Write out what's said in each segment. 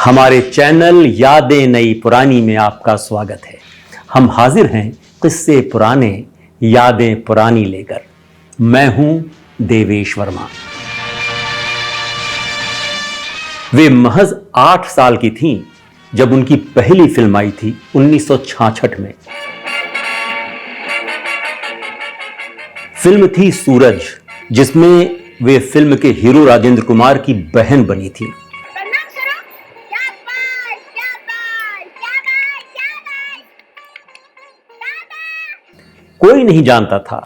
हमारे चैनल यादें नई पुरानी में आपका स्वागत है। हम हाजिर हैं किस्से पुराने यादें पुरानी लेकर। मैं हूं देवेश वर्मा। वे महज 8 साल की थीं जब उनकी पहली फिल्म आई थी 1966 में। फिल्म थी सूरज, जिसमें वे फिल्म के हीरो राजेंद्र कुमार की बहन बनी थी। कोई नहीं जानता था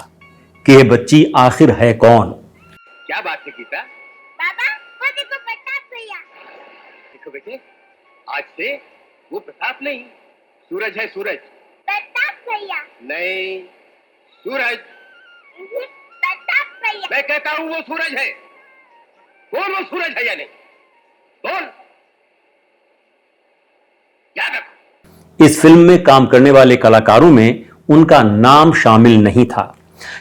कि यह बच्ची आखिर है कौन। क्या बात है गीता? बाबा, वो देखो प्रताप भैया। देखो बेटे, आज से वो प्रताप नहीं, सूरज है। सूरज। प्रताप भैया नहीं, सूरज। प्रताप भैया। मैं कहता हूँ वो सूरज है। कौन वो सूरज है या नहीं? कौन? याद रखो। इस फिल्म में काम करने वाले कलाकारों में उनका नाम शामिल नहीं था।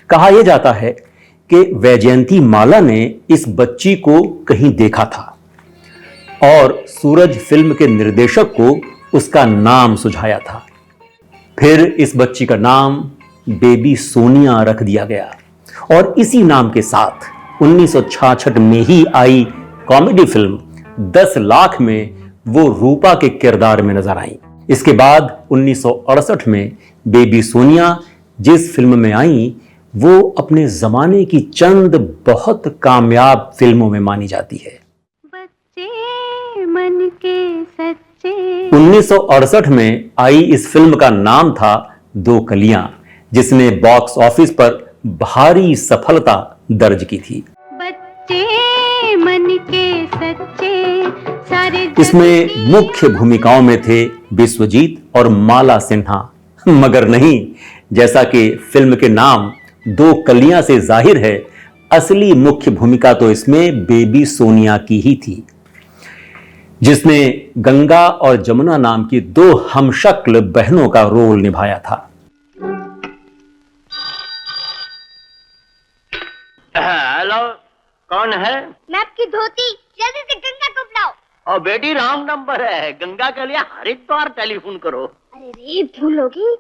कहा यह जाता है कि वैजयंती माला ने इस बच्ची को कहीं देखा था और सूरज फिल्म के निर्देशक को उसका नाम सुझाया था। फिर इस बच्ची का नाम बेबी सोनिया रख दिया गया और इसी नाम के साथ 1966 में ही आई कॉमेडी फिल्म 10 लाख में वो रूपा के किरदार में नजर आई। इसके बाद 1968 में बेबी सोनिया जिस फिल्म में आई वो अपने जमाने की चंद बहुत कामयाब फिल्मों में मानी जाती है। बच्चे मन के सच्चे। 1968 में आई इस फिल्म का नाम था दो कलियां, जिसने बॉक्स ऑफिस पर भारी सफलता दर्ज की थी। बच्चे मन के सच्चे सारे। इसमें मुख्य भूमिकाओं में थे विश्वजीत और माला सिन्हा, मगर नहीं, जैसा कि फिल्म के नाम दो कलियां से जाहिर है, असली मुख्य भूमिका तो इसमें बेबी सोनिया की ही थी, जिसने गंगा और जमुना नाम की 2 हमशक्ल बहनों का रोल निभाया था। हेलो, कौन है? मैं आपकी धोती, जल्दी से गंगा को बुलाओ। और बेटी रॉन्ग नंबर है, गंगा के लिए हरिद्वार टेलीफोन करो। अरे रे, भूल होगी।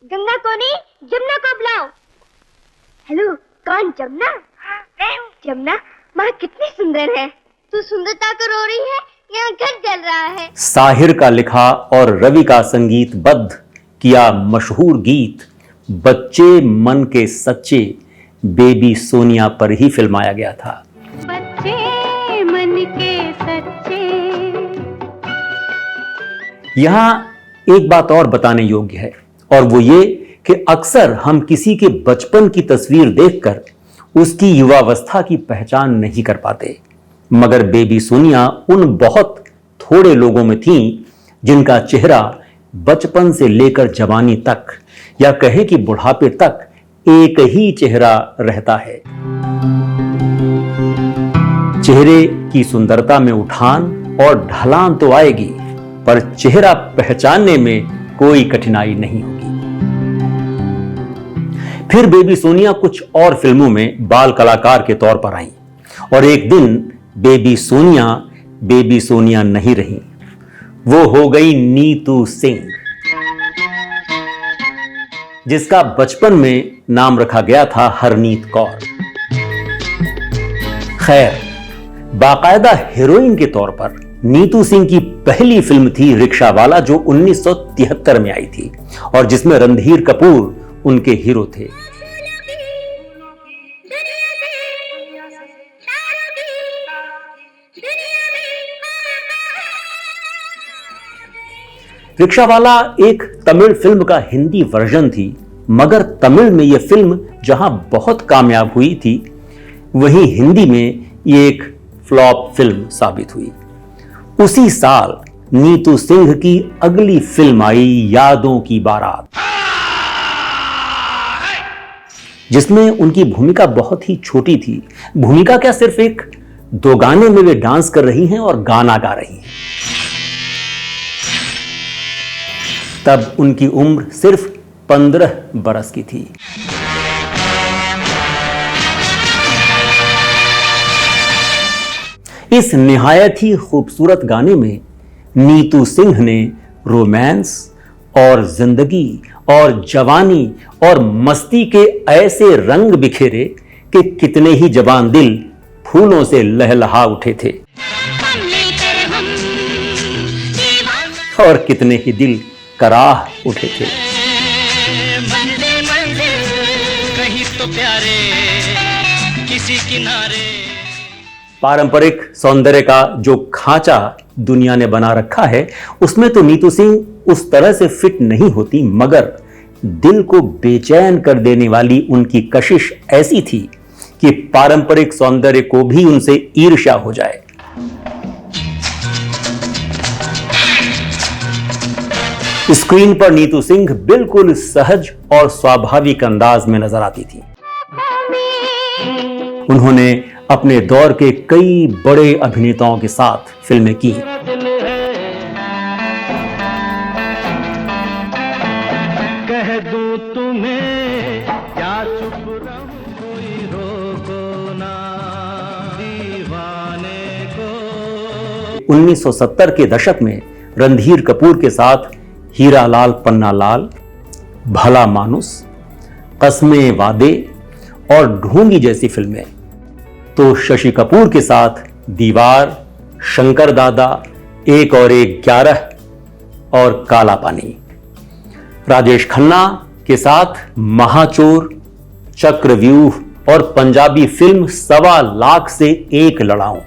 गंगा को नहीं, जमुना को बुलाओ। हेलो, कौन? जमुना? मैं हूँ। जमुना, माँ कितनी सुंदर है। तू सुंदरता को रो रही है, यहाँ घर जल रहा है। साहिर का लिखा और रवि का संगीतबद्ध किया मशहूर गीत बच्चे मन के सच्चे बेबी सोनिया पर ही फिल्माया गया था। बच्चे मन के सच्चे। यहां एक बात और बताने योग्य है, और वो ये कि अक्सर हम किसी के बचपन की तस्वीर देखकर उसकी युवावस्था की पहचान नहीं कर पाते, मगर बेबी सोनिया उन बहुत थोड़े लोगों में थीं जिनका चेहरा बचपन से लेकर जवानी तक, या कहें कि बुढ़ापे तक, एक ही चेहरा रहता है। चेहरे की सुंदरता में उठान और ढलान तो आएगी, पर चेहरा पहचानने में कोई कठिनाई नहीं होगी। फिर बेबी सोनिया कुछ और फिल्मों में बाल कलाकार के तौर पर आईं, और एक दिन बेबी सोनिया नहीं रही, वो हो गई नीतू सिंह, जिसका बचपन में नाम रखा गया था हरनीत कौर। खैर, बाकायदा हीरोइन के तौर पर नीतू सिंह की पहली फिल्म थी रिक्शावाला, जो 1973 में आई थी और जिसमें रणधीर कपूर उनके हीरो थे। रिक्शावाला एक तमिल फिल्म का हिंदी वर्जन थी, मगर तमिल में यह फिल्म जहां बहुत कामयाब हुई थी, वहीं हिंदी में ये एक फ्लॉप फिल्म साबित हुई। उसी साल नीतू सिंह की अगली फिल्म आई यादों की बारात, जिसमें उनकी भूमिका बहुत ही छोटी थी। भूमिका क्या, सिर्फ एक 2 गाने में वे डांस कर रही हैं और गाना गा रही हैं। तब उनकी उम्र सिर्फ 15 बरस की थी। इस निहायत ही खूबसूरत गाने में नीतू सिंह ने रोमांस और जिंदगी और जवानी और मस्ती के ऐसे रंग बिखेरे कि कितने ही जवान दिल फूलों से लहलहा उठे थे और कितने ही दिल कराह उठे थे। कहीं तो प्यारे किसी किनारे। पारंपरिक सौंदर्य का जो खांचा दुनिया ने बना रखा है उसमें तो नीतू सिंह उस तरह से फिट नहीं होती, मगर दिल को बेचैन कर देने वाली उनकी कशिश ऐसी थी कि पारंपरिक सौंदर्य को भी उनसे ईर्ष्या हो जाए। स्क्रीन पर नीतू सिंह बिल्कुल सहज और स्वाभाविक अंदाज में नजर आती थी। उन्होंने अपने दौर के कई बड़े अभिनेताओं के साथ फिल्में की। कह दूं तुम्हें क्या चुप रहूं, कोई रोको ना दीवाने को। 1970 के दशक में रणधीर कपूर के साथ हीरा लाल पन्ना लाल, भला मानुस, कस्में वादे और ढोंगी जैसी फिल्में, तो शशि कपूर के साथ दीवार, शंकर दादा, एक और एक 11 और काला पानी। राजेश खन्ना के साथ महाचोर, चक्रव्यूह और पंजाबी फिल्म 1.25 लाख से एक लड़ाऊं।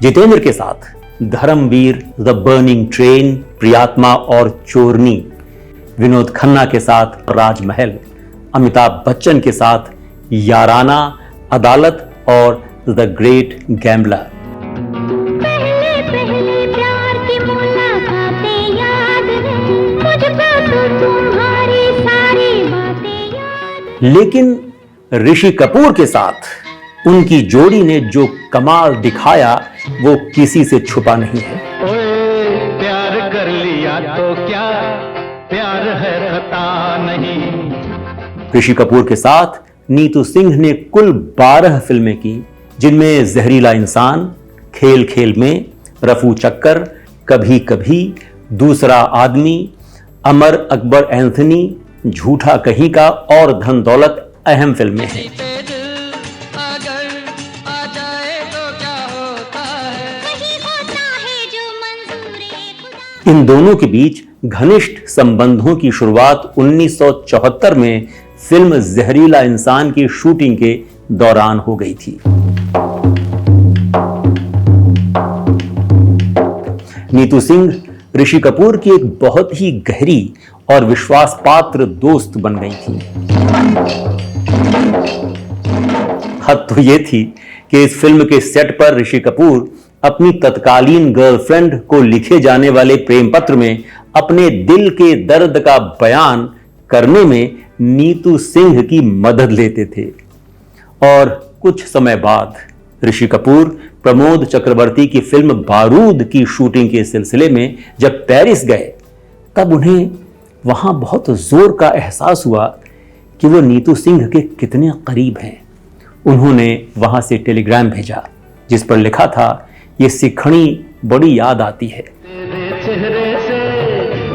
जितेंद्र के साथ धर्मवीर, द बर्निंग ट्रेन, प्रियात्मा और चोरनी। विनोद खन्ना के साथ राजमहल। अमिताभ बच्चन के साथ याराना, अदालत और द ग्रेट गैम्बलर। पहले पहले प्यार की मुलाकातें याद रही, मुझको तो तुम्हारी सारी बातें याद। लेकिन ऋषि कपूर के साथ उनकी जोड़ी ने जो कमाल दिखाया वो किसी से छुपा नहीं है। ओए प्यार कर लिया तो क्या, प्यार है खता नहीं। ऋषि कपूर के साथ नीतू सिंह ने कुल 12 फिल्में की, जिनमें जहरीला इंसान, खेल खेल में, रफू चक्कर, कभी कभी, दूसरा आदमी, अमर अकबर एंथनी, झूठा कहीं का और धन दौलत अहम फिल्में हैं। इन दोनों के बीच घनिष्ठ संबंधों की शुरुआत 1974 में फिल्म जहरीला इंसान की शूटिंग के दौरान हो गई थी। नीतू सिंह ऋषि कपूर की एक बहुत ही गहरी और विश्वास पात्र दोस्त बन गई थी। हद तो यह थी कि इस फिल्म के सेट पर ऋषि कपूर अपनी तत्कालीन गर्लफ्रेंड को लिखे जाने वाले प्रेम पत्र में अपने दिल के दर्द का बयान करने में नीतू सिंह की मदद लेते थे। और कुछ समय बाद ऋषि कपूर प्रमोद चक्रवर्ती की फिल्म बारूद की शूटिंग के सिलसिले में जब पेरिस गए, तब उन्हें वहां बहुत जोर का एहसास हुआ कि वो नीतू सिंह के कितने करीब हैं। उन्होंने वहां से टेलीग्राम भेजा जिस पर लिखा था, ये सिखणी बड़ी याद आती है। तेरे चेहरे से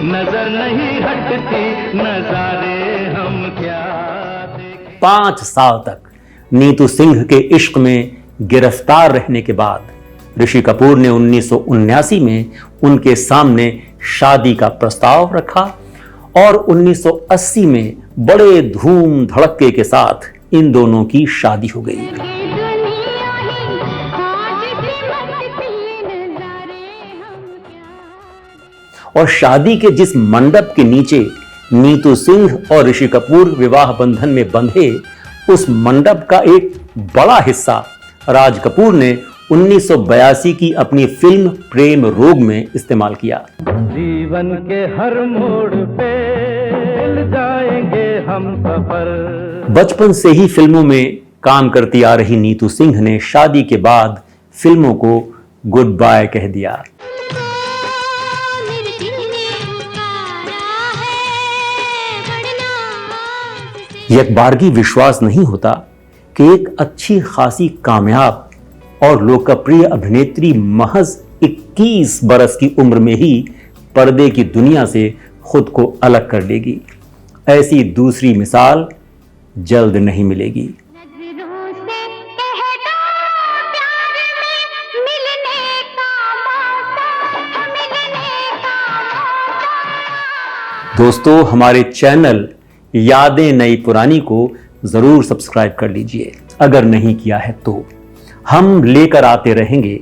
नजर नहीं हटती, नजारे हम क्या देखें। 5 साल तक नीतू सिंह के इश्क में गिरफ्तार रहने के बाद ऋषि कपूर ने 1979 में उनके सामने शादी का प्रस्ताव रखा और 1980 में बड़े धूम धड़के के साथ इन दोनों की शादी हो गई। और शादी के जिस मंडप के नीचे नीतू सिंह और ऋषि कपूर विवाह बंधन में बंधे, उस मंडप का एक बड़ा हिस्सा राज कपूर ने 1982 की अपनी फिल्म प्रेम रोग में इस्तेमाल किया। जीवन के हर मोड़ पे मिल जाएंगे हम सफर। बचपन से ही फिल्मों में काम करती आ रही नीतू सिंह ने शादी के बाद फिल्मों को गुड बाय कह दिया। एक बारगी विश्वास नहीं होता कि एक अच्छी खासी कामयाब और लोकप्रिय अभिनेत्री महज 21 बरस की उम्र में ही पर्दे की दुनिया से खुद को अलग कर लेगी। ऐसी दूसरी मिसाल जल्द नहीं मिलेगी। दोस्तों, हमारे चैनल यादें नई पुरानी को जरूर सब्सक्राइब कर लीजिए अगर नहीं किया है तो। हम लेकर आते रहेंगे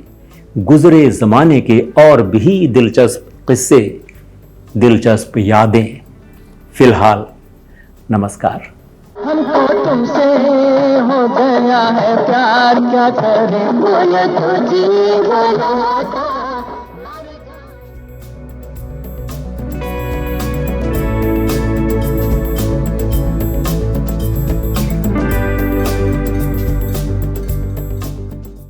गुजरे जमाने के और भी दिलचस्प किस्से, दिलचस्प यादें। फिलहाल नमस्कार। हमको तुमसे हो गया है प्यार, क्या करें बोलो तो जी बोलो।